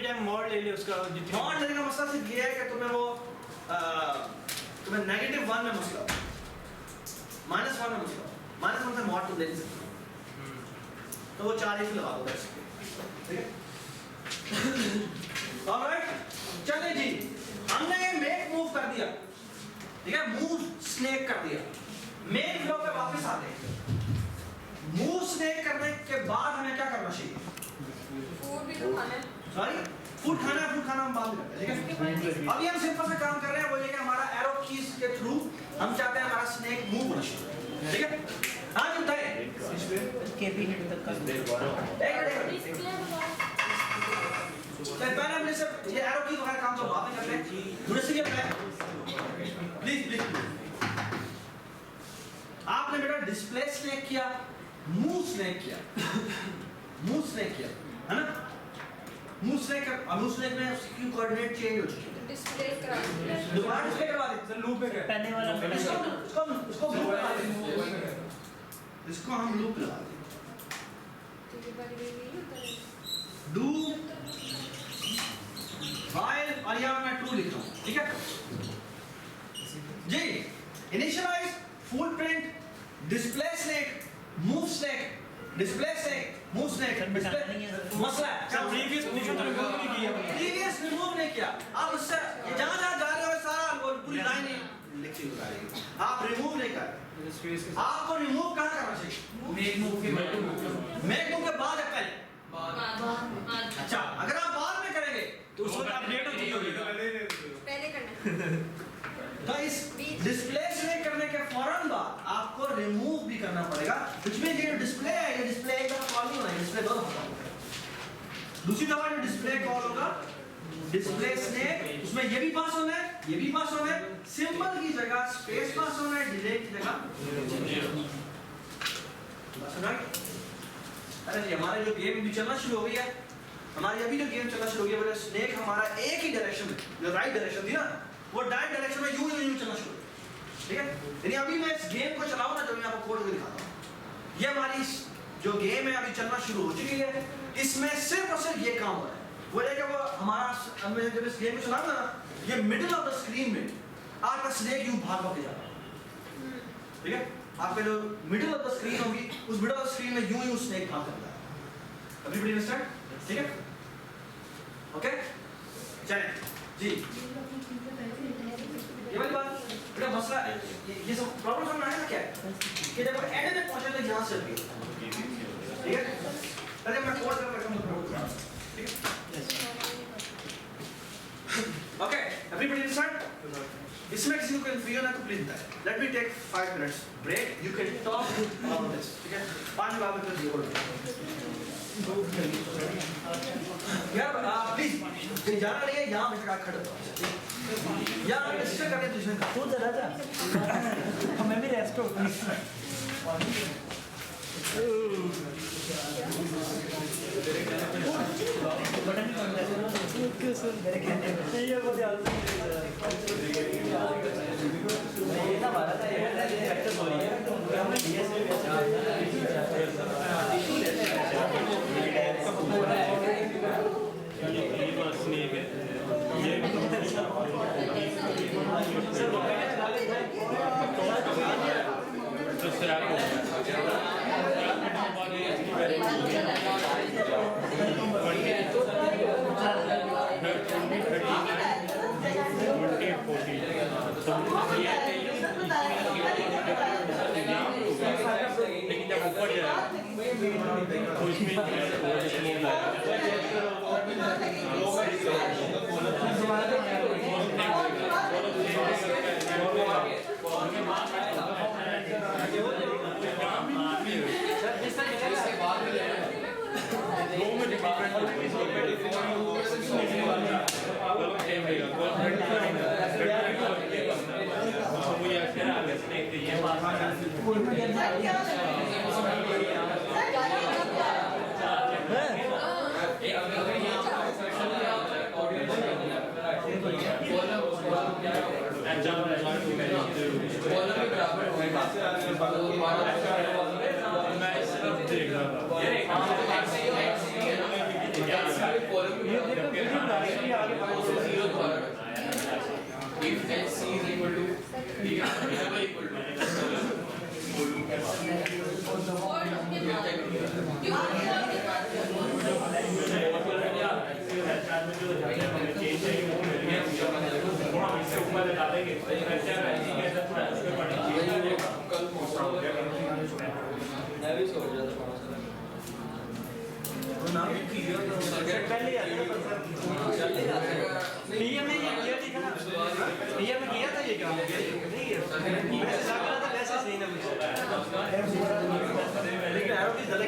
Time mod ले ले उसका जितनी मॉड लेने का मसला सिर्फ ये है कि तुम्हें वो तुम्हें -1 में मसला -1 में मसला -1 से मॉड तुम ले नहीं सकते तो वो 4 ही लगा दो बस ठीक है ऑलराइट चलिए जी हमने ये मेक मूव कर दिया ठीक है मूव स्नेक कर दिया मेन फ्लो पे वापस आते हैं मूव स्नेक करने के बाद हमें क्या करना चाहिए फूड भी तो खाना है सॉरी फूड खाना हम बाद में करते हैं ठीक है अभी हम सिंपल सा काम कर रहे हैं वो ये कि हमारा एरो कीज के थ्रू हम चाहते हैं हमारा स्नेक मूव होना चाहिए ठीक है हाँ जी बताइए केपी हिट तक कर दे पहले हमने सब ये एरो कीज वगैरह काम तो बाद में करते हैं थोड़े से क्या प्लीज आपने बेटा डिस्प्ले स्नेक किया मूव स्नेक किया है ना मूव स्नेक में उसकी कोऑर्डिनेट चेंज हो चुकी है डिस्प्ले करा दोबारा डिस्प्ले करवा दे सर लूप पे पहले वाला इसको लूप लगा दे इसको हम लूप लगा दे ठीक है बारी में नहीं होता है डू while और यहाँ मैं true लिख रहा हूँ ठीक है जी initialize footprint display snake move snake display snake move snake display मसला है क्या प्रीवियस पोजीशन तो रिमूव नहीं किया प्रीवियस रिमूव नहीं किया आप उससे जहाँ जा रहे हो सारा पूरी लाइन लिखी हुई आ रही है आप रिमूव नहीं कर रहे आपको रिमूव कहाँ करना चाहिए मेक मूव के बाद या पहले अच्छा अगर आप बाद में करेंगे तो उसको अपडेट हो चुकी होगी पहले करना तो इस डिस्प्ले से करने के फौरन बाद आपको रिमूव भी करना पड़ेगा which means ये डिस्प्ले है ये डिस्प्ले एक दफा कॉल नहीं होना है डिस्प्ले 2 दफा कॉल होगा दूसरी दफा जो डिस्प्ले कॉल होगा डिस्प्ले स्नेक उसमें ये भी पास होना है ये भी पास होना है सिंबल की जगह स्पेस पास होना है डिले की जगह बस राइट अरे जी हमारे जो गेम भी चलना शुरू हो गई है हमारी अभी जो गेम चलना शुरू हो गया वो स्नेक हमारा एक ही डायरेक्शन में जो राइट डायरेक्शन थी ना वो डायरेक्ट डायरेक्शन में यूं चलना शुरू ठीक है यानी अभी मैं इस गेम को चलाऊं ना जब मैं आपको कोड करके दिखाता हूं ये हमारी जो गेम है अभी चलना शुरू हो चुकी है इसमें सिर्फ और सिर्फ ये काम हो रहा है वो है कि वो हमारा मैं जब इस गेम को चलाऊंगा ना ये मिडिल ऑफ द स्क्रीन में आपका स्नेक यूं भाग के जा रहा है ठीक है आपका जो मिडिल ऑफ द स्क्रीन होगी उस मिडिल ऑफ द स्क्रीन में यूं स्नेक भाग करता है एवरीबॉडी अंडरस्टैंड ठीक है ओके चलें जी ये वाली बात बेटा मसला ये सब प्रॉब्लम समझ आया क्या है कि जब एंड में पहुंचे तो यहां से ठीक है अरे मैं कोड कर रहा हूं ठीक है ओके एवरीबॉडी अंडरस्टैंड इसमें किसी को कंफ्यूजन है तो प्लीज बताएं let me take 5 minutes break you can talk about this ठीक है 5 मिनट बाद फिर रिकॉर्ड यार प्लीज कहीं जाना नहीं है यहाँ बैठ कर खड़े यार रजिस्टर करने दूसरे का तू जरा जा मैं भी रेस्ट करूँ बटन क्यों सर मेरे कहने ये वो ध्यान ये ना भारत है ये एक्टर हो रही है हमने ये बात स्नेक है लेकिन जब ऊपर जाए तो इसमें If HC is equal to D equal to PM ने ये किया थी ना, पीएम ने किया था ये काम, नहीं ऐसा करा था वैसे सही ना मुझे, लेकिन एरो की जगह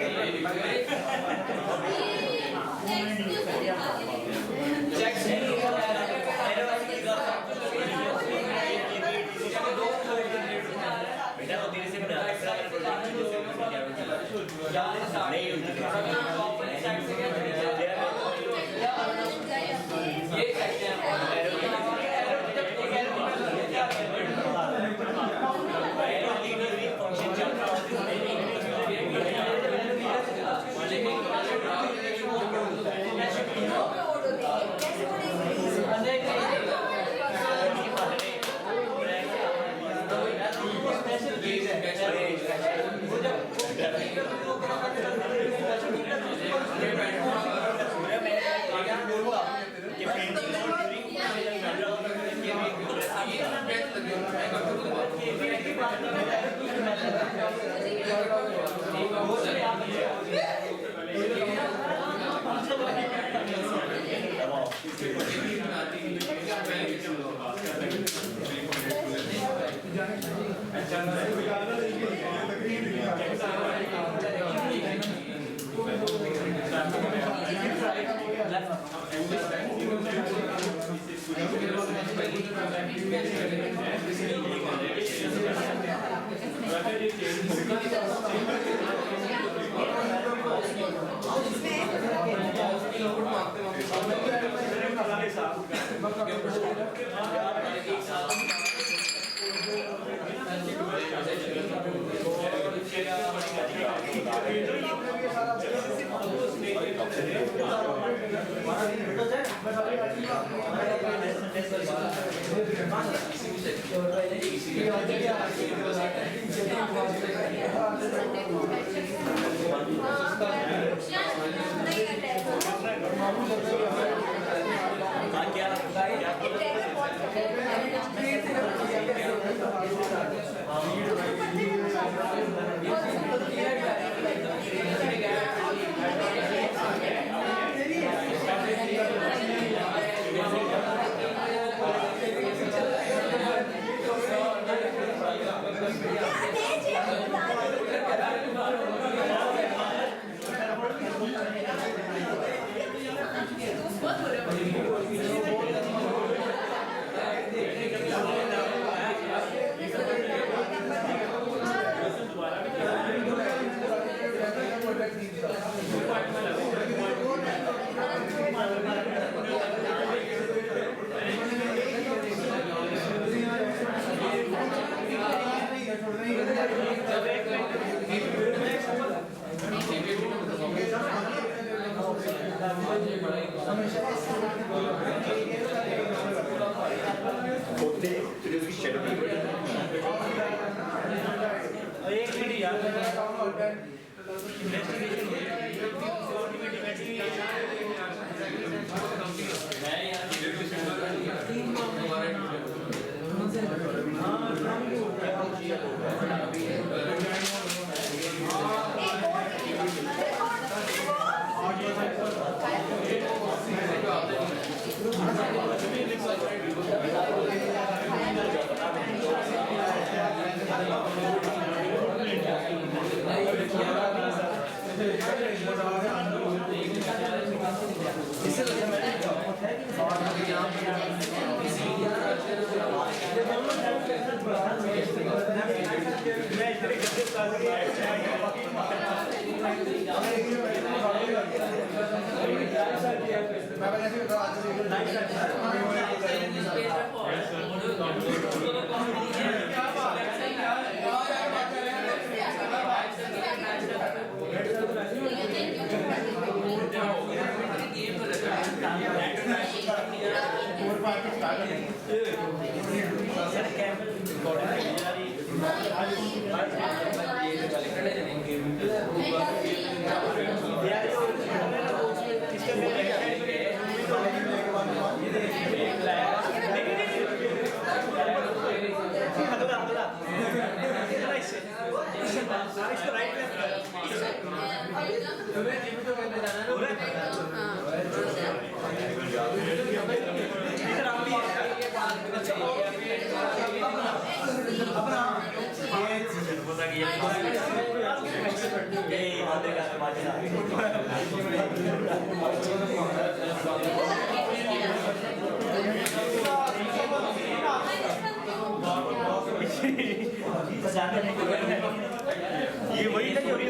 ये वही नहीं हो रही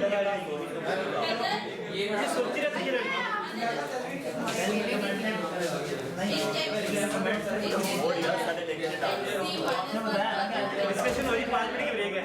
ये सोचती रहती है डिस्कशन हो रही 5 मिनट की ब्रेक है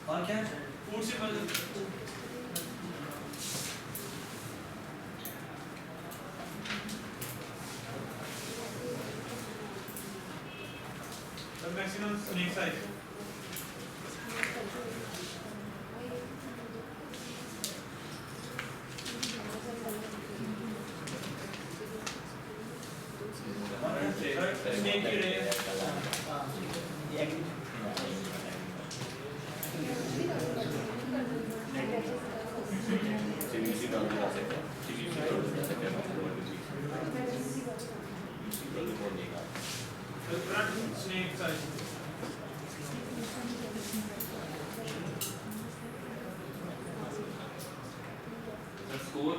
और क्या फूड से maximum snake size. Snake की range. Snake size. The score.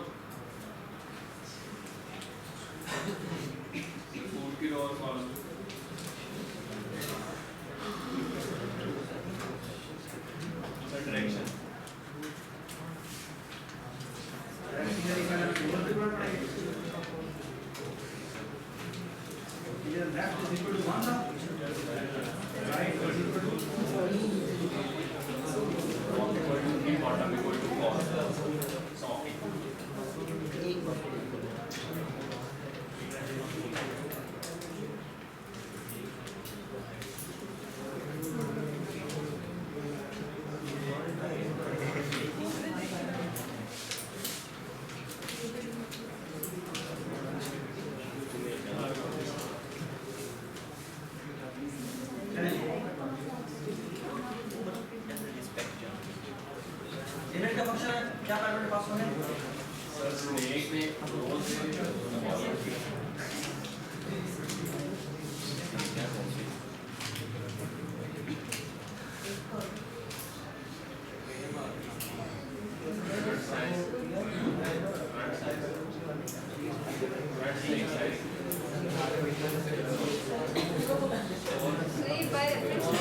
Food की और column. The direction. थियरी का टेबल पे पढ़ना पड़ेगा ये लेफ्ट इज इक्वल टू 1 था right is equal to bottom equal to cos soft limit का फंक्शन है क्या पैरामीटर पास होने सर स्नेक में रोज So ये by reference to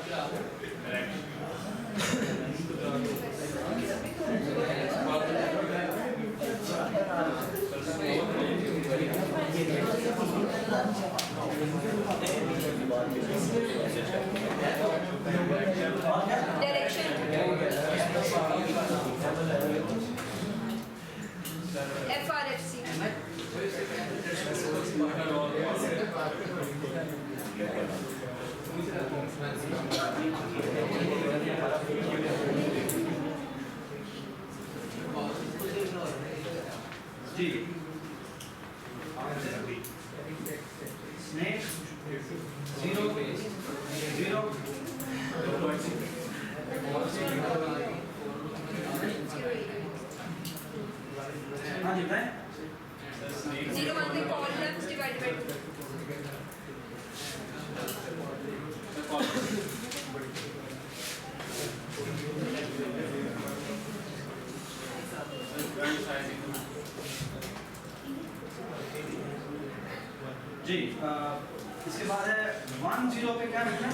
क्या था? Direction. FRFC. जी स्नेक 0 0 हाँ जी बताएं 0 1 the columns divided by 2. जी इसके बाद है 1 0 पे क्या रखना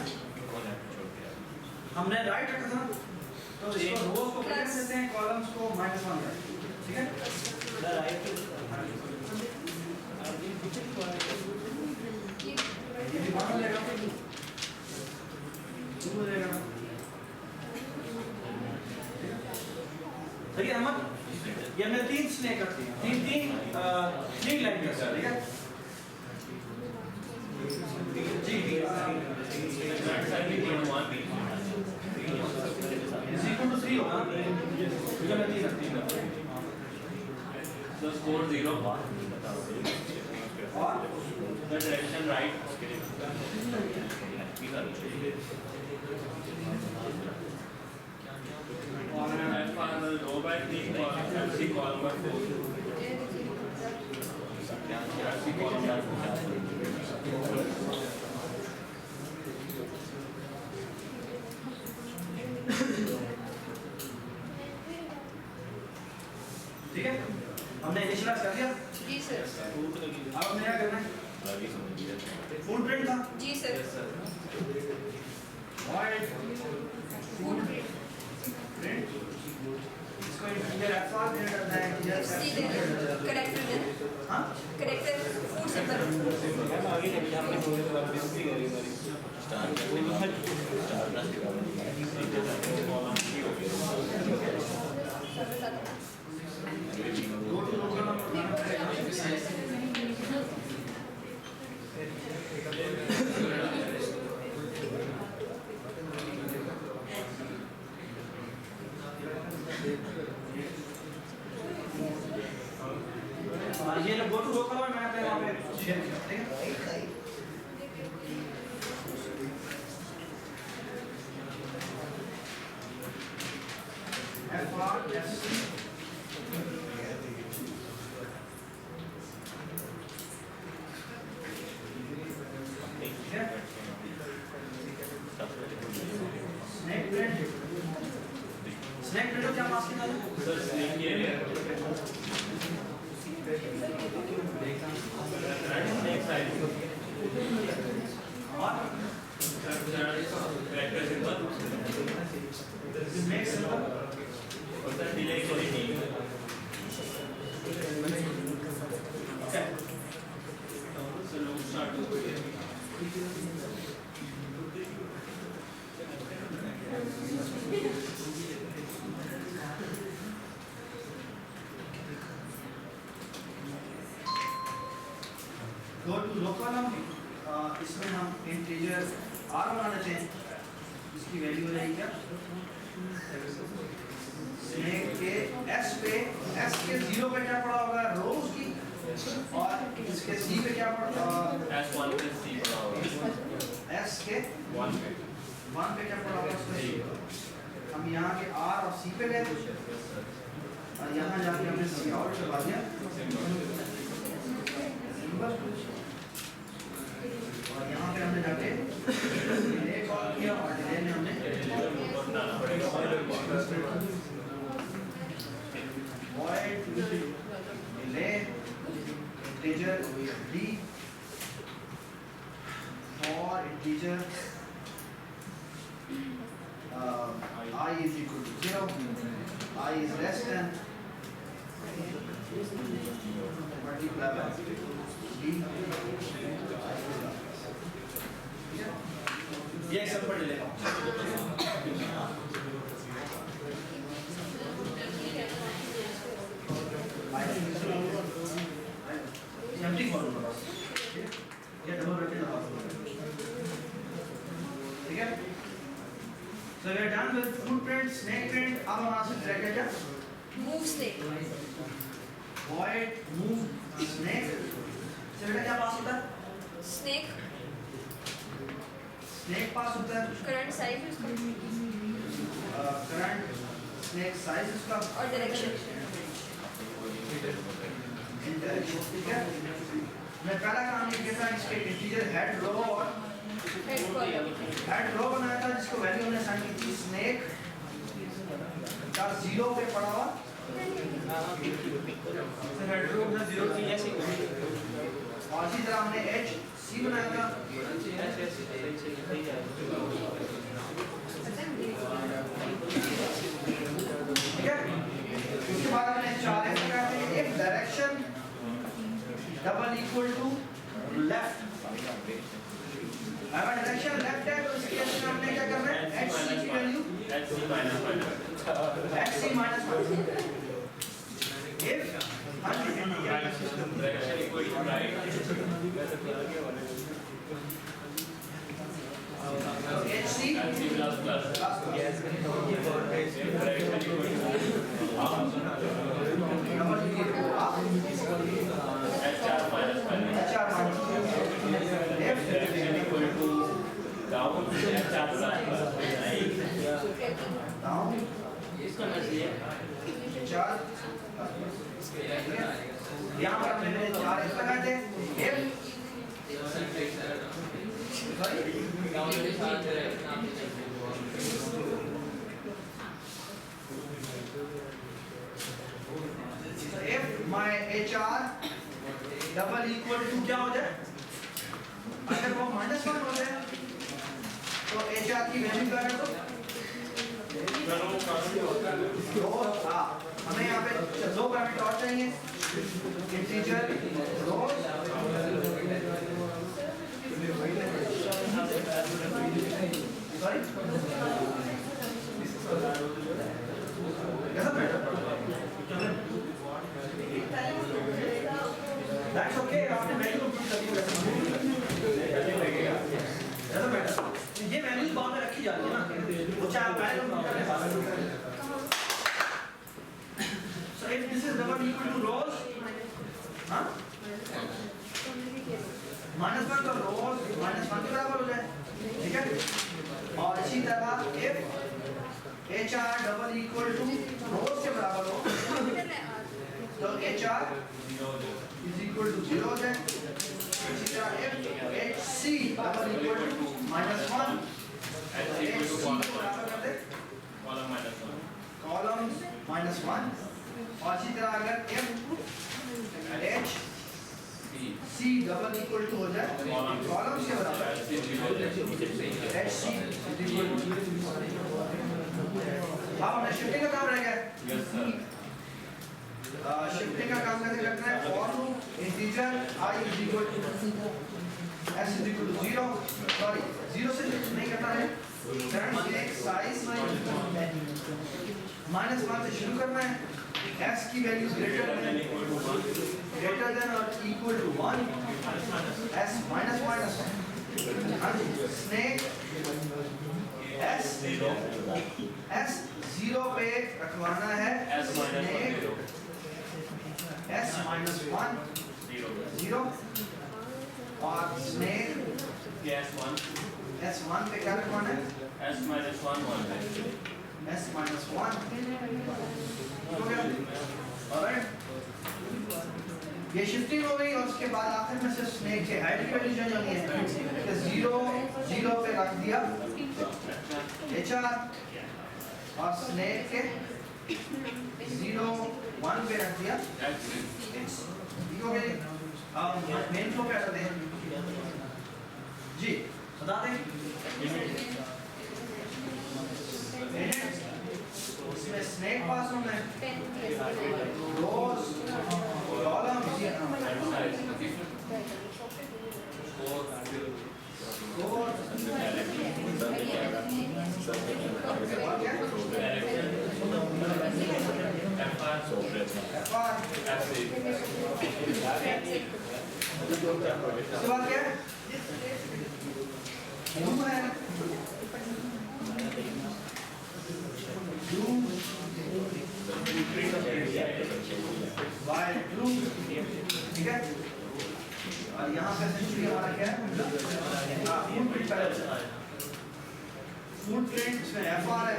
हमने राइट रखा था तो इसको रोज को क्या देते हैं कॉलम्स को -1 ठीक है ये भी मान लेगा शुरू हो जाएगा देखिए अहमद ये हमने 3 स्नेक रखी है 3 लाइन का ठीक है जी इज इक्वल टू 3 होगा क्योंकि हमने 3 रखी है the score 0 और the direction right और alpha row by 3 FC column by 4 FC column by 4 ठीक है हमने इनिशियलाइज कर दिया जी सर. अब हमने क्या करना है फुल प्रिंट था जी सर. void full print इसको इंटीजर alpha दे करना है इंटीजर सी दे करेक्टर दे हां character food symbol. go to program ये लोग go to रो करो मैं अपने वहां पे शेयर किया ठीक है FRSC स्नेक प्रिंट क्या मास्किंग है सर स्नेक ये स्नेक साइज और करेक्टर सिंबल स्नेक सिंबल और sir delay quality go to row column, इसमें हम इंटीजर r बना देते हैं, इसकी वैल्यू हो जाएगी क्या, स्नेक के s के 0 पे क्या पड़ा होगा, रोज की, और इसके c पे क्या पड़ा, S1 पे C पड़ा होगा, s के 1 पे 1 पे क्या पड़ा होगा, उसमें हम यहाँ के r और c पे गए और यहाँ जाके हमने c आउट करवा दिया और यहाँ पे हमने जाके डिले कॉल किया और डिले में हमने void delay integer d for integer I is equal to 0, I is less than multiply by d, ये सिंपल डिले empty formula ये डबल ब्रैकेट लगा दो, ठीक है। So we are done with footprint, snake print. अब हमारा से bracket क्या, Move snake. void move snake से बेटा क्या पास होता है, Snake. snake पास होता है, Current size उसका current snake size उसका और direction. ठीक है। मैं पहला काम ये किया था, इसके इंटीजर हेड रो और Head column. हेड रो बनाया था जिसको वैल्यू हमने असाइन की थी स्नेक का 0 पे पड़ा हुआ, हेड रो अपना 0 की ऐसे और इसी तरह हमने एच सी बनाया था, ठीक है। उसके बाद हमने 4 लगाते हैं, एक direction double equal to left, अगर डायरेक्शन लेफ्ट है तो इस केस में हमने क्या करना है, एच सी की value HC H C minus 1 if direction equal to right H C and C plus plus direction equal to double HR minus HR F direction equal to down HR plus down चार, यहाँ पर हमने 4 F लगाए थे, F F my HR double equal to क्या हो जाए, अगर वो -1 हो जाए तो HR की वैल्यू क्या है, तो हमें यहाँ पे 2 पैरामीटर और चाहिए, integer rows sorry that's okay, आपने वैल्यू कंप्यूट कर दी, डजंट मैटर, ये वैल्यूज बाद में रखी जाती है ना, वो चाहे आप पहले कंप्यूट करें बाद में। So if this is double equal to rows, हाँ, -1 तो rows -1 के बराबर हो जाए, ठीक है। और इसी तरह if HR double equal to rows के बराबर हो तो HR is equal to 0 हो जाए। इसी तरह if HC double equal to -1 HC equal to बराबर कर दे column minus 1 कॉलम -1, और इसी तरह अगर f h c double equal to हो जाए कॉलम के बराबर h c इक्वल टू, अब हमें शिफ्टिंग का काम रह गया, yes sir शिफ्टिंग का काम कैसे करना है, for integer I is equal to s is equal to 0, sorry 0 से शिफ्ट नहीं करना है, करंट एक साइज -1 से शुरू करना है s की वैल्यू ग्रेटर देन और equal to 1, s minus minus 1। हाँ जी, स्नेक s 0 पे रखवाना है, स्नेक s माइनस 1 0 और स्नेक s 1 पे क्या रखवाना है, s माइनस 1 हो गया। ऑलराइट, ये शिफ्टिंग हो गई और उसके बाद आखिर में से स्नेक के हाइट की वैल्यू चेंज होनी है, तो 0 पे रख दिया HR और स्नेक के 0 1 पे रख दिया, ठीक हो गया। अब मेन फ्लो क्या करते हैं जी, बता दें। इसमें स्नेक पास होना है, रोज कॉलम उसके बाद क्या है, ठीक है। और यहाँ पे सेंचुरी हमारा क्या है, फूड प्रिंट इसमें FR है,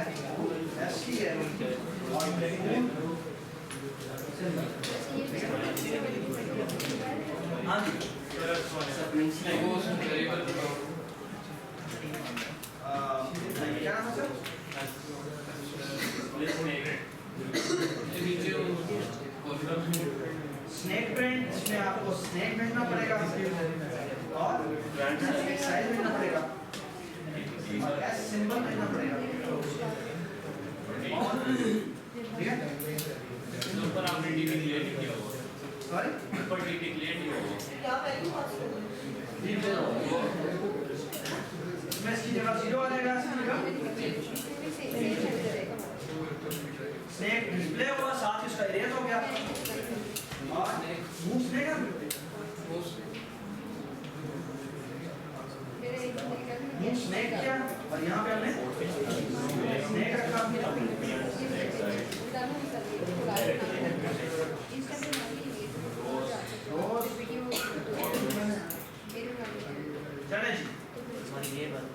SC है और हाँ जी क्या नाम है सर, स्नेक प्रिंट, इसमें आपको स्नेक भेजना पड़ेगा और साइज भेजना पड़ेगा और S सिंबल भेजना पड़ेगा, ठीक है। ऊपर आपने डी डिक्लेयर नहीं किया होगा, सॉरी ऊपर डी डिक्लेयर नहीं होगा, इसमें इसकी जगह 0 आ जाएगा, स्नेक डिस्प्ले होगा, साथ ही उसका इरेज हो गया और मूव स्नेक स्नेक किया और यहाँ पे हमने स्नेक रखा, चले जी।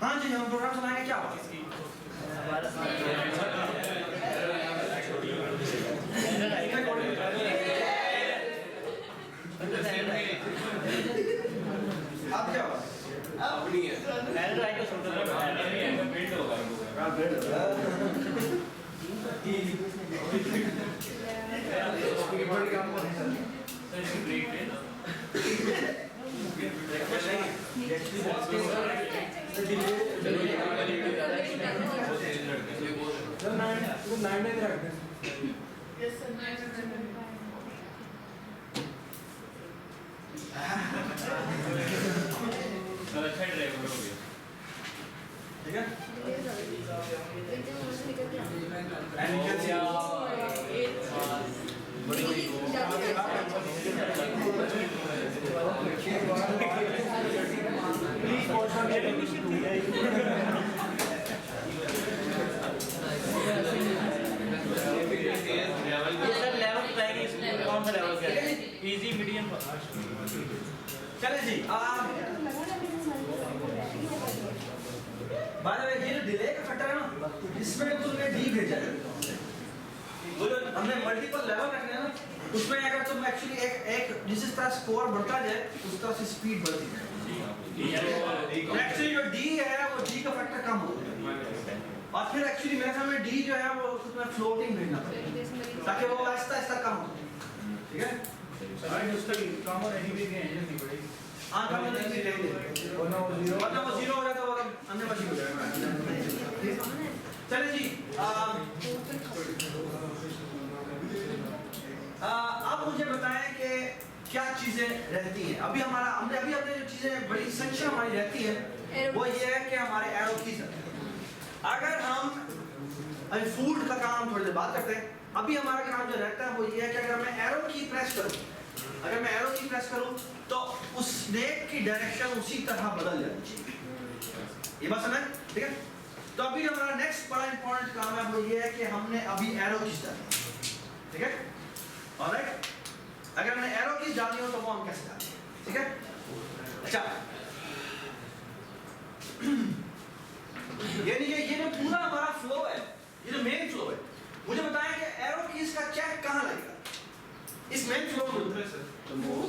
हाँ जी, हम प्रोग्राम चलाएंगे, क्या हुआ अब क्या हुआ, अब नहीं है, एंड्रॉइड का सॉफ्टवेयर में बिल्ड होगा, बड़ी काम करनी है ब्रेक है ना, अच्छा ड्राइवर हो गया, ठीक है। कौन सा लेवल क्या है, इजी मीडियम, चले जी। बाय द वे ये जो डिले का फैक्टर है ना, इसमें तुमने डी भेजा है, वो जो हमने मल्टीपल लेवल रखने हैं ना, उसमें अगर तुम एक्चुअली एक जिस तरह स्कोर बढ़ता जाए उस तरह से स्पीड बढ़ती जाए। एक्चुअली जो डी है वो डी का फैक्टर कम हो जाए और फिर एक्चुअली मेरे ख्याल में डी जो है वो उसमें फ्लोटिंग भेजना पड़ेगा ताकि वो आहिस्ता आहिस्ता कम हो, ठीक है। उसका कम और एनीवे के एंजल नहीं पड़ेगी, हाँ कम नहीं लेंगे, वरना वो जीरो हो जाता है, वो अन्य बची हो जाएगा। चलिए जी, अब मुझे बताएं कि क्या चीजें रहती हैं। अभी हमने जो चीजें बड़ी संख्या हमारी रहती है वो ये है कि हमारे एरो कीज। अगर हम अभी फूड का काम थोड़ी देर बात करते हैं, अभी हमारा काम जो रहता है वो ये है कि अगर मैं एरो की प्रेस करूं तो उस स्नेक की डायरेक्शन उसी तरह बदल जानी चाहिए। ये बात समझ, ठीक है? तो अभी हमारा नेक्स्ट बड़ा इंपॉर्टेंट काम है वो ये है कि हमने अभी एरो खींच डाली, ठीक है? ऑलराइट, अगर मैंने एरो खींच डाली हो तो वो हम कैसे डालें, ठीक है? अच्छा, यानी कि ये जो पूरा हमारा फ्लो है, ये जो मेन फ्लो है, मुझे बताएं कि एरो कीज का चेक कहाँ लगेगा? इस मेन फ्लो में मूव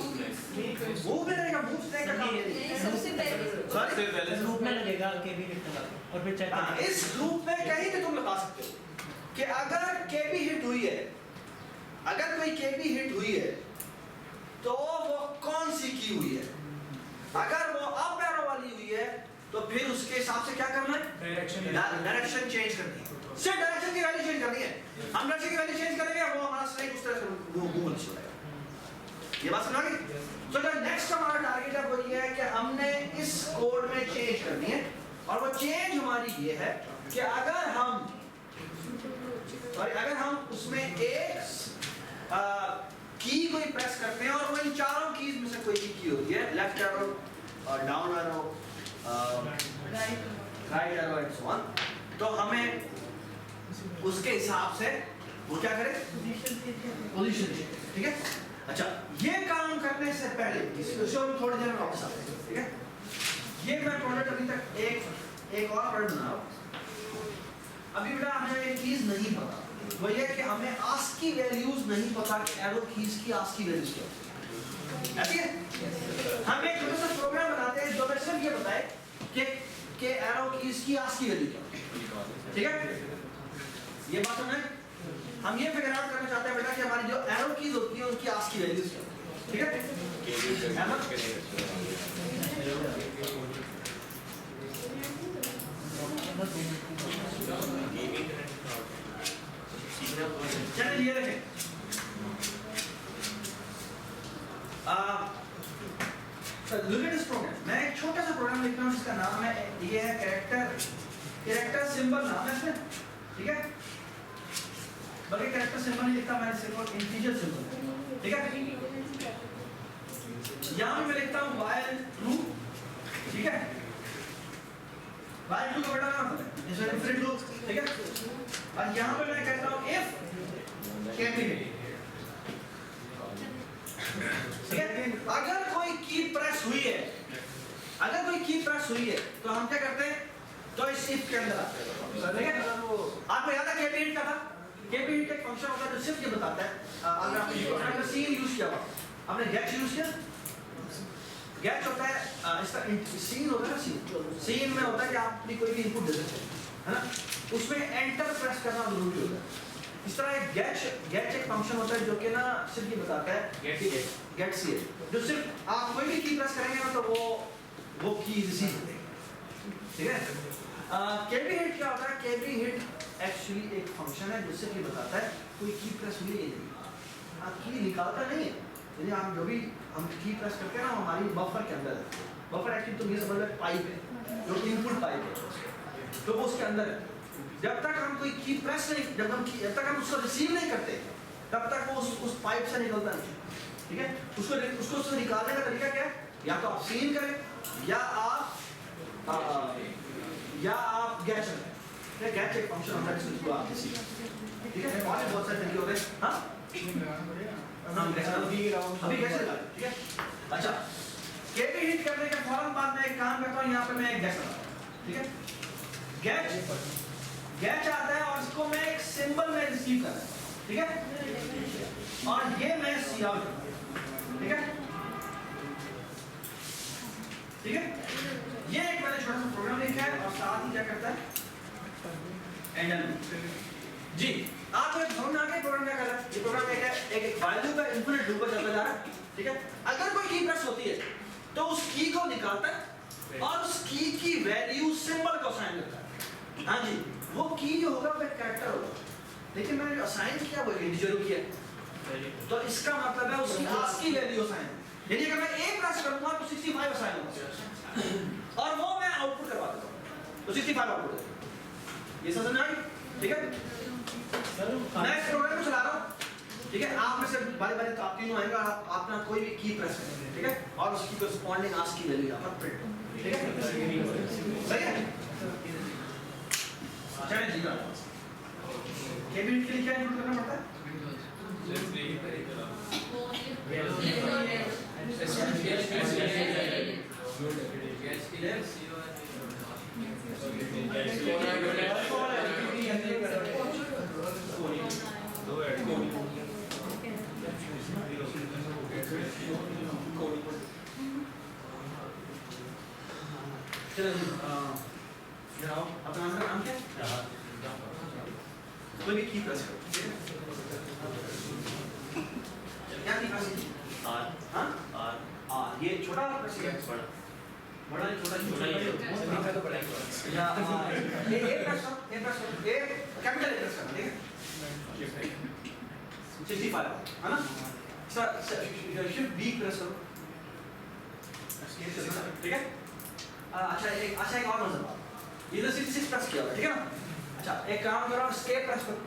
में रहेगा, मूव स्नेक का काम ये नहीं, सबसे पहले सॉरी ग्रुप में लगेगा केबी हिट लगा के और फिर चेक हाँ, इस ग्रुप में कहीं भी तुम लगा सकते हो कि अगर केबी हिट हुई है, अगर कोई केबी हिट हुई है तो वो कौन सी की हुई है? अगर वो अप एरो वाली हुई है तो फिर उसके हिसाब से क्या करना है? डायरेक्शन चेंज करनी है, सिर्फ डायरेक्शन की वैल्यू चेंज करनी है। हम डायरेक्शन की वैल्यू चेंज करेंगे वो हमारा स्नेक उस तरह से वो मूव नहीं होगा। ये बात समझ गए? तो जो नेक्स्ट हमारा टारगेट है वो ये है कि हमने इस कोड में चेंज करनी है, और वो चेंज हमारी ये है कि अगर हम उसमें एक की कोई प्रेस करते हैं और वो इन चारों कीज में से कोई की होती है, left arrow, down arrow, right arrow and so on, तो हमें उसके हिसाब से वो क्या करें? पोजीशन, ठीक है? अच्छा, ये काम करने से पहले इसको हम थोड़ी देर में वापस आते हैं, ठीक है? ये मैं प्रोडक्ट अभी तक एक और प्रोडक्ट बना रहा हूं। अभी बेटा हमें एक चीज नहीं पता, वो ये कि हमें आस्की वैल्यूज नहीं पता कि एरो कीज की आस्की वैल्यूज क्या होती है। ऐसी है, हम एक छोटा सा प्रोग्राम बनाते हैं जो सिर्फ ये बताए कि एरो कीज की आस्की वैल्यू क्या होती है, ठीक है? ये बात समझ? हम ये फिगर आउट करना चाहते हैं बेटा कि हमारी जो एरो कीज होती है उनकी आस्की वैल्यूज क्या होती है, ठीक है? चलिए ये देखें, look at this program. मैं एक छोटा सा प्रोग्राम लिखता हूँ जिसका नाम है, ये है कैरेक्टर सिंबल नाम है इसमें, ठीक है? बल्कि कैरेक्टर सिंबल नहीं लिखता, मैं सिर्फ इंटीजर सिंबल, ठीक है? यहाँ पे मैं लिखता हूँ while true, ठीक है? while true का बेटा नाम है, जैसे different loop, ठीक है? और यहाँ पे मैं कहता हूँ if कैंडिडेट, ठीक है? अगर कोई की प्रेस हुई है, तो हम क्या करते हैं? तो इस if के अंदर आते हैं, ठीक है? आपको याद है केबी हिट का था? केबी हिट एक फंक्शन होता है जो सिर्फ ये बताता है, अगर आपने सीन यूज किया, आपने गेट यूज किया, गेट होता है इसका सीन होता है ना, सीन में होता है कि आप अपनी कोई भी इनपुट दे सकते हैं, है ना? उसमें एंटर प्रेस करना जरूरी होता है। इस तरह एक गेट एक फंक्शन होता है जो कि ना सिर्फ ये बताता है गेट सी जो सिर्फ आप कोई भी की प्रेस करेंगे ना तो वो की रिसीव करेगा, ठीक है? केबी हिट क्या होता है? केबी हिट एक्चुअली एक फंक्शन है जो सिर्फ ये बताता है कोई की प्रेस हुई है नहीं, आप की निकालता नहीं है। यदि हम जो भी हम की प्रेस करते हैं ना हमारी बफर के अंदर है, बफर एक्चुअली तो ये समझ लो पाइप है जो इनपुट पाइप है, तो वो उसके अंदर है। जब तक हम कोई की प्रेस नहीं, जब तक हम उसको रिसीव नहीं करते तब तक वो उस पाइप से निकलता नहीं, ठीक है? उसको उससे निकालने का तरीका क्या है? या तो आप सीन करें या आप गैच करें, ठीक है? गैच एक फंक्शन होता है जिसको आप सीन, ठीक है? और बहुत सारे तरीके होते हैं, हाँ अभी कैसे निकालें, ठीक है? अच्छा, केबी हिट करने के फौरन बाद में एक काम करता हूँ, यहाँ पे मैं एक गैच लगाता हूँ, ठीक है? गैच आता है और इसको मैं एक सिंबल में रिसीव कर रहा हूं, ठीक है? और ये मैं सी आउट, ठीक है? ठीक है? ये एक मैंने छोटा सा प्रोग्राम लिखा है और साथ ही क्या करता है? एंड जी आप एक समझ आ गए प्रोग्राम क्या कर रहा है? ये प्रोग्राम एक वैल्यू का इनफिनिट लूप पर चलता जा रहा है, ठीक है? अगर कोई की प्रेस होती है तो उस की को निकालता है और उस की की वैल्यू सिंबल को असाइन करता है। हाँ जी, वो की जो होगा वो एक कैरेक्टर होगा, लेकिन मैंने असाइन किया वो इंटीजर किया, तो इसका मतलब है उसकी आस्की वैल्यू असाइन, यानी अगर मैं a प्रेस करूंगा तो 65 असाइन होगा और वो मैं आउटपुट करवा देता हूं, तो 65 आउटपुट है। ये समझ में आ गई, ठीक है? मैं इस प्रोग्राम को चला रहा हूँ, ठीक है? आप में से बारी बारी तो आप तीनों आएगा, आप ना कोई भी की प्रेस करेंगे, ठीक है? और उसकी corresponding आस्क की वैल्यू यहाँ पर प्रिंट होगी, ठीक है? सही है? चलिए जी बात। केबिन के लिए क्या इंक्लूड करना पड़ता है? चलो जी, जाओ अपना नाम क्या? कोई भी की प्रेस करो, ठीक है? क्या की प्रेस? आर हाँ? आर आर, ये छोटा प्रेस है? बड़ा बड़ा नहीं, छोटा छोटा ही है। छोटा तो बड़ा ही या ए प्रेस करो, ए प्रेस करो, ए कैपिटल ए प्रेस करो, ठीक है? 65 है ना? सर शिफ्ट बी प्रेस करो, ठीक है? अच्छा एक और मजा, ये तो 66 प्रेस किया हुआ, ठीक है ना? अच्छा एक काम करो, स्केप प्रेस करो,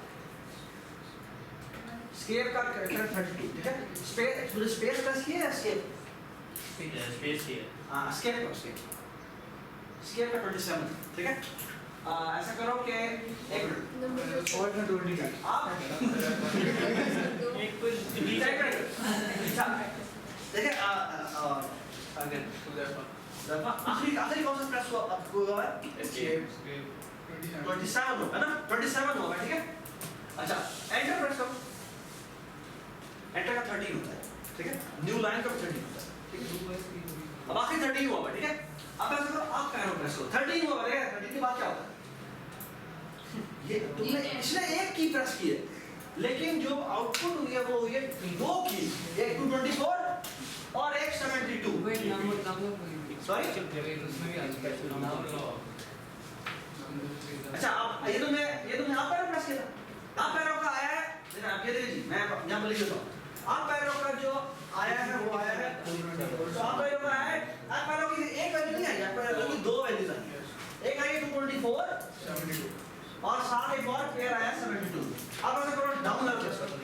स्केप का करेक्टर 32, ठीक है? स्पेस मुझे स्पेस प्रेस किया या स्केप? स्पेस ही है। हाँ स्केप करो, स्केप का 27, ठीक है? ऐसा करो कि एक मिनट और का 20 का आप एक कुछ टाइप करें, अच्छा देखिए अगर आखिरी कौन सा प्रेस हुआ आपको हुआ है? एस्केप 27 होगा ना, 27 होगा, ठीक है? अच्छा एंटर प्रेस करो, एंटर का 13 होता है, ठीक है? न्यू लाइन का 13 होता है, ठीक है? अब आखिरी 13 हुआ, ठीक है? अब ऐसा करो आप कैरो प्रेस करो, 13 हुआ, ठीक है? 13 के बाद क्या होता है? ये तुमने इसने एक की प्रेस की है, लेकिन जो आउटपुट हुई है वो हुई है दो की, एक 224 और एक 72। सॉरी अच्छा आप ये तो मैं आप पैरों प्रेस किया था, आप पैरों का आया है, देखिए आप ये देखिए जी, मैं यहाँ पर लिख देता हूँ, आप पैरों का जो आया है वो आया है, तो आप पैरों का आया है, आप पैरों की एक वैल्यू नहीं आई, आप पैरों की दो वैल्यूज आई, एक आई है 224 और साथ एक और पेयर आया 72। अब ऐसा करो डाउन लेवल प्रेस करो,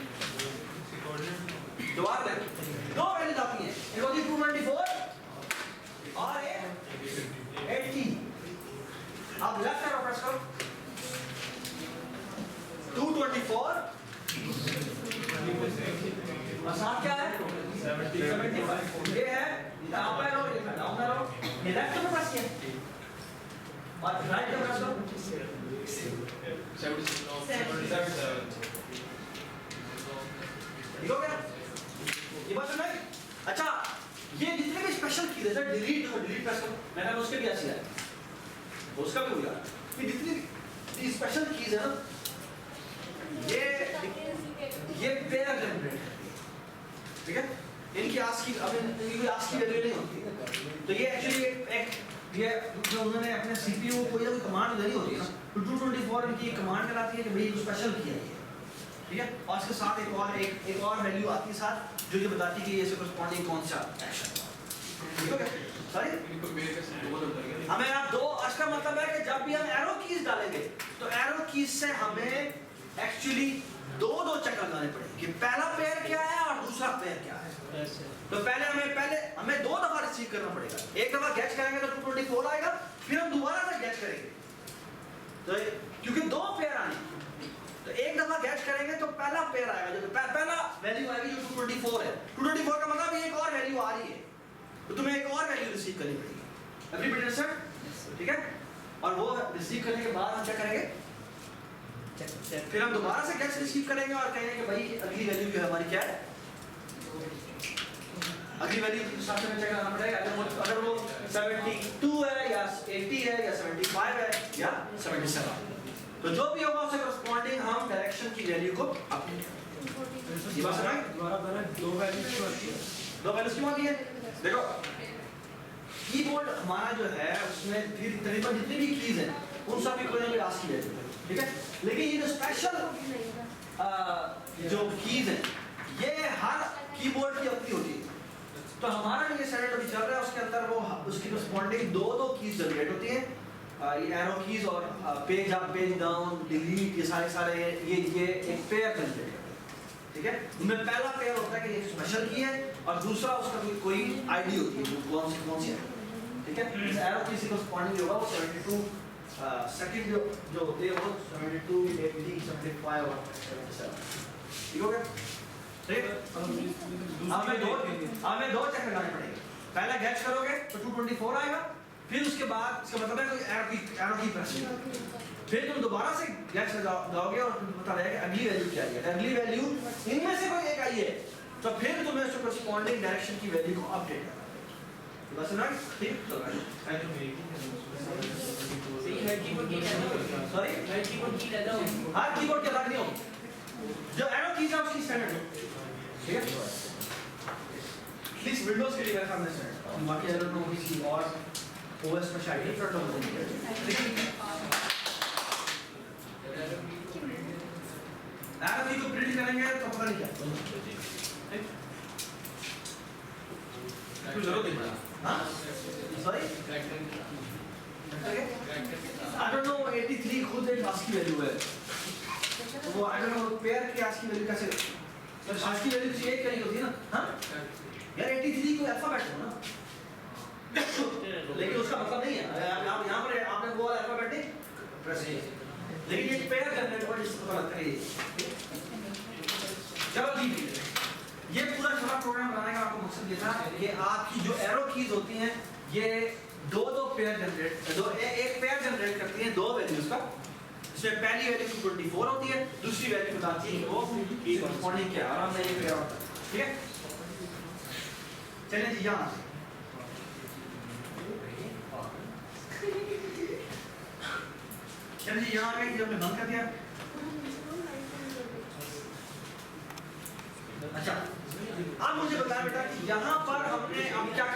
दोबारा देखो दो वैल्यूज आती हैं, एक होती है 224 और एक 80। अब लेफ्ट एरो प्रेस करो, 224 और साथ क्या है 75, ये है अप एरो, ये डाउन एरो, ये लेफ्ट में प्रेस किया और राइट में प्रेस करो 77। ठीक हो गया? ये बात समझ? अच्छा ये जितने भी स्पेशल कीज है, डिलीट प्रेस करो, मैंने उसके भी ऐसे है, उसका भी हो गया। ये जितनी स्पेशल कीज है ना, ये पेयर जनरेट, ठीक है? इनकी आस्क की, अब इनकी कोई आस्क की वैल्यू नहीं होती, तो ये एक्चुअली एक ये जो उन्होंने अपने सीपीयू को कोई ना कोई कमांड देनी होती है ना, तो 224 इनकी कमांड कराती है कि भाई स्पेशल किया है, ठीक है? और इसके साथ एक और वैल्यू आती है साथ, जो ये बताती है कि ये इससे corresponding कौन सा एक्शन, ठीक है? सॉरी हमें आप दो, इसका मतलब है कि जब भी हम एरो कीज डालेंगे तो एरो कीज से हमें एक्चुअली दो चेक लगाने पड़ेंगे कि पहला पेयर क्या है और दूसरा पेयर क्या है। तो पहले हमें दो दफा रिसीव करना पड़ेगा, एक दफा गेट करेंगे तो 224 आएगा, फिर हम दोबारा से गेट करेंगे, तो क्योंकि दो पेयर आने, तो एक दफा गेट करेंगे तो पहला पेयर आएगा, जो पहला वैल्यू आएगी जो 224 है, 224 का मतलब एक और वैल्यू आ रही है, तो तुम्हें एक और वैल्यू रिसीव करनी पड़ेगी। Everybody understand? ठीक है? और वो रिसीव करने के बाद हम क्या करेंगे, फिर हम दोबारा से गेट रिसीव करेंगे और कहेंगे कि भाई अगली वैल्यू जो है हमारी क्या है, अगली वैल्यू साथ में चेक करना पड़ेगा, अगर वो 72 है या 80 है या 75 है या 77, तो जो भी होगा उससे करस्पॉन्डिंग हम डायरेक्शन की वैल्यू को अपडेट करेंगे। ये बात समझ? दो वैल्यूज क्यों आती है? देखो कीबोर्ड हमारा जो है उसमें फिर तकरीबन जितनी भी कीज हैं उन सब की कोई ना कोई आस्क की वैल्यू है, ठीक है? लेकिन ये जो स्पेशल जो कीज हैं ये हर कीबोर्ड की अपनी होती है, तो हमारा जो ये स्टैंडर्ड अभी चल रहा है उसके अंदर वो उसकी करस्पॉन्डिंग दो कीज जनरेट होती हैं, ये एरो कीज और page up page down delete ये सारे ये एक पेयर जनरेट करते हैं, ठीक है। उनमें पहला पेयर होता है कि एक स्पेशल की है और दूसरा उसका कोई आईडी होती है जो कौन सी है, ठीक है। इस एरो की से कॉरेस्पॉन्डिंग जो होगा वो 72 सेकंड जो होते हैं वो 72 80 75 और 77, ठीक हो गया, ठीक। हमें दो चेक लगाने पड़ेंगे। पहला गैच करोगे तो 224 आएगा, फिर उसके बाद इसका मतलब है कोई एरो की प्रेस, फिर तुम दोबारा से गैच लगाओगे और तुम्हें पता रहेगा कि अगली वैल्यू क्या है। अगली वैल्यू इनमें से कोई एक आई है तो फिर तुम्हें उसके कॉरेस्पॉन्डिंग डायरेक्शन की वैल्यू को अपडेट करना है। बस ना, ठीक। सॉरी, हर कीबोर्ड के अलग नहीं होगी, जो एरो कीज है उसकी स्टैंडर्ड है, ठीक है। प्लीज विंडोज के लिए मेरा सामने से बाकी आई डोंट नो किसी और ओएस में शायद डिफरेंट हो लेकिन एरो की को प्रिंट करेंगे तो पता नहीं क्या कुछ जरूरत नहीं पड़ा। हाँ सॉरी, आई डोंट नो 83 खुद एक आस्की वैल्यू है, वो आई डोंट नो पेयर की आस्की वैल्यू कैसे, सर आस्की वैल्यू किसी एक की होती है ना। हाँ यार 83 को अल्फाबेट हो ना, लेकिन उसका मतलब नहीं है यहाँ पर आपने वो अल्फाबेट नहीं प्रेस किया, लेकिन ये पेयर जनरेट वर्ड इसको पता लगता है। चलो जी, ये पूरा छोटा प्रोग्राम बनाने का आपको मकसद ये था कि आपकी जो एरो कीज होती हैं ये दो पेयर जनरेट एक पेयर जनरेट करती हैं दो वैल्यूज का, इसमें पहली वैल्यू 24 होती है, दूसरी वैल्यू बताती है कि वो कॉरेस्पॉन्डिंग क्या है, और हमने ये पेयर होता है, ठीक है। चलिए जी यहाँ चलिए यहाँ आ गए, जब बंद कर दिया। अच्छा अब मुझे बताया बेटा कि यहाँ पर हमने अब क्या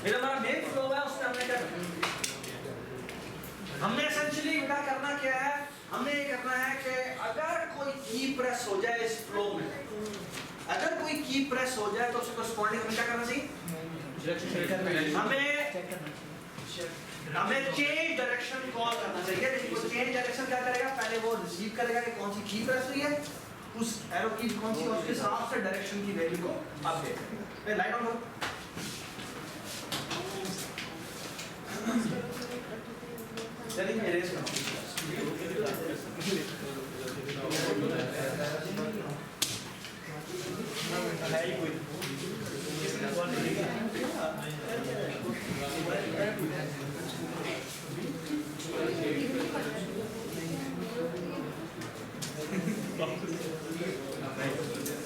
मेरा हमारा मेन फ्लो है उसमें हमने क्या हमने एसेंशियली बेटा करना क्या है, हमने ये करना है कि अगर कोई की प्रेस हो जाए इस फ्लो में, अगर कोई की प्रेस हो जाए तो उसको कॉरेस्पॉन्डिंग हमें क्या करना चाहिए, हमें चेंज डायरेक्शन कॉल करना चाहिए। लेकिन वो चेंज डायरेक्शन क्या करेगा, पहले वो रिसीव करेगा कि कौन सी की प्रेस हुई है, उस एरो की कौन सी, उसके हिसाब से डायरेक्शन की वैल्यू को अपडेट करेगा। लाइट ऑन करो। चलिए इरेज करो।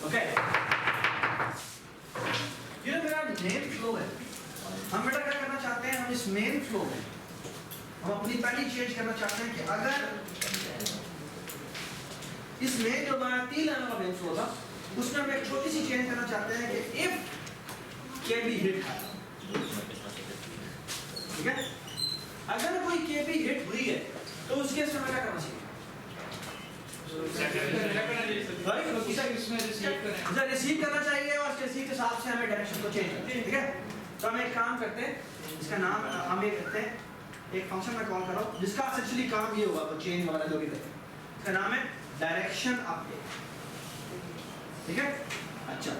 ओके, ये मेरा मेन फ्लो है। हम बेटा क्या करना चाहते हैं, हम इस मेन फ्लो में हम अपनी पहली चेंज करना चाहते हैं कि अगर इस मेन जो हमारा 3 लाइन का मेन फ्लो था उसमें हम एक छोटी सी चेंज करना चाहते हैं कि इफ के बी हिट, ठीक है, अगर कोई के बी हिट हुई है तो उसके समय क्या करना चाहिए, रिसीव करना चाहिए और रिसीव के हिसाब से हमें डायरेक्शन को चेंज करना है, ठीक है। तो हम एक काम करते हैं, इसका नाम हम ये करते हैं, एक फंक्शन में कॉल करो जिसका एसेंशियली काम ये होगा, तो चेंज वगैरह जो भी करते हैं, इसका नाम है डायरेक्शन अपडेट, ठीक है। अच्छा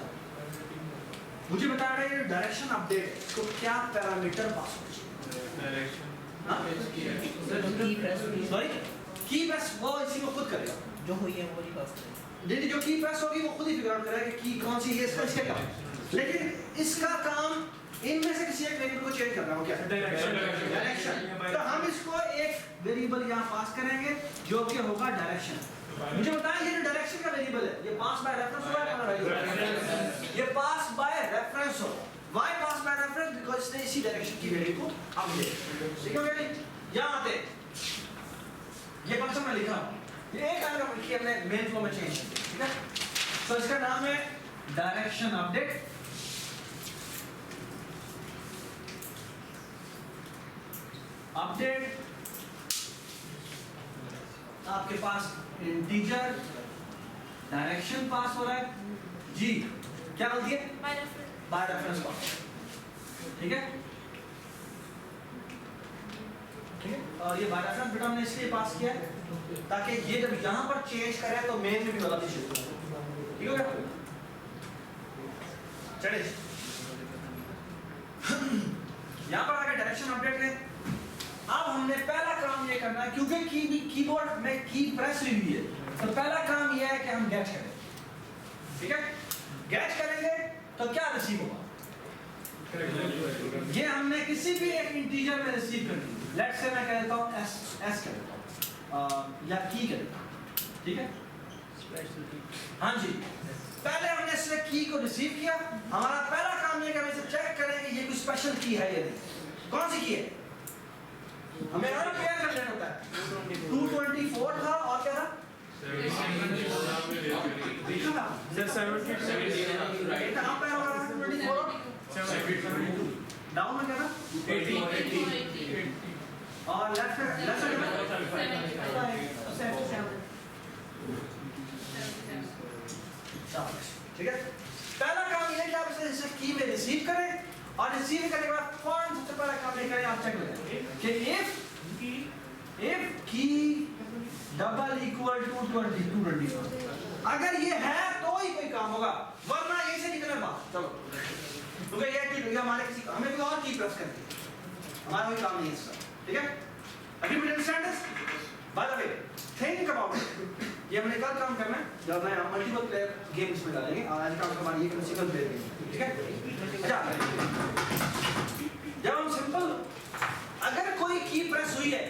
मुझे बता रहे हैं डायरेक्शन अपडेट इसको क्या पैरामीटर पास होना चाहिए, सॉरी की प्रेस वो इसी को खुद करेगा, जो हुई है वो ही पास करेगा, नहीं जो की प्रेस होगी वो खुद ही फिगर आउट करेगा कि कौन सी है इसका काम, लेकिन इसका काम इनमें से किसी एक वेरिएबल को चेंज करना हो, क्या डायरेक्शन। तो हम इसको एक वेरिएबल यहाँ पास करेंगे जो कि होगा डायरेक्शन। मुझे बताएं ये जो डायरेक्शन का वेरिएबल है ये पास बाय रेफरेंस होगा, ये पास बाय रेफरेंस होगा। Why pass by reference, because इसने इसी डायरेक्शन की वैल्यू को अपडेट, ठीक है बेटा। यहाँ आते ये फंक्शन में लिखा ये एक आएगा कि हमने मेन फ्लो में चेंज, ठीक है। तो इसका नाम है डायरेक्शन अपडेट। अपडेट आपके पास इंटीजर डायरेक्शन पास हो रहा है जी, क्या बोलती है बाय रेफरेंस पास, ठीक है। ठीक है, और ये बाय रेफरेंस बिट हमने इसलिए पास किया है ताकि ये जब यहाँ पर चेंज करे तो मेन में भी गलत इशू हो। ठीक हो गया? चलिए यहाँ पर आगे डायरेक्शन अपडेट है। अब हमने पहला काम ये करना है, क्योंकि कीबोर्ड में की प्रेस हुई है, तो पहला काम ये है कि हम गेट करें। ठीक है, गेट करेंगे तो क्या रिसीव होगा? ये हमने किसी भी एक इंटीजर में रिसीव करनी है। लेट्स से मैं कह देता हूँ एस कह देता हूँ या की कह देता हूँ। ठीक है, हाँ जी, पहले हमने इससे की को रिसीव किया। हमारा पहला काम ये कि हम इसे चेक करें कि ये कोई स्पेशल की है या नहीं। कौन सी की है? हमें हर पेयर कर लेना होता है। 224 था और क्या था? 70 कहाँ पे हमारा 24 डाउन में क्या था? 80 और लेफ्ट साइड में ठीक है। पहला काम ये है कि आप इसे की में रिसीव करें और रिसीव करने के बाद फौरन सबसे पहला काम ये करें, आप चेक करें कि if key double equal to 224 अगर ये है तो ही कोई काम होगा, वरना यही से निकलने बात। चलो, क्योंकि ये हमारे किसी हमें कोई और की प्रेस करनी है, हमारा कोई काम नहीं है इसका। ठीक है, everybody understand this? By the way, think about it. ये हमने कल काम करना है जब मैं मल्टीपल प्लेयर गेम्स में डालेंगे। आज का हमारा ये सिंगल प्लेयर गेम, ठीक है? अच्छा, जब हम सिंपल अगर कोई की प्रेस हुई है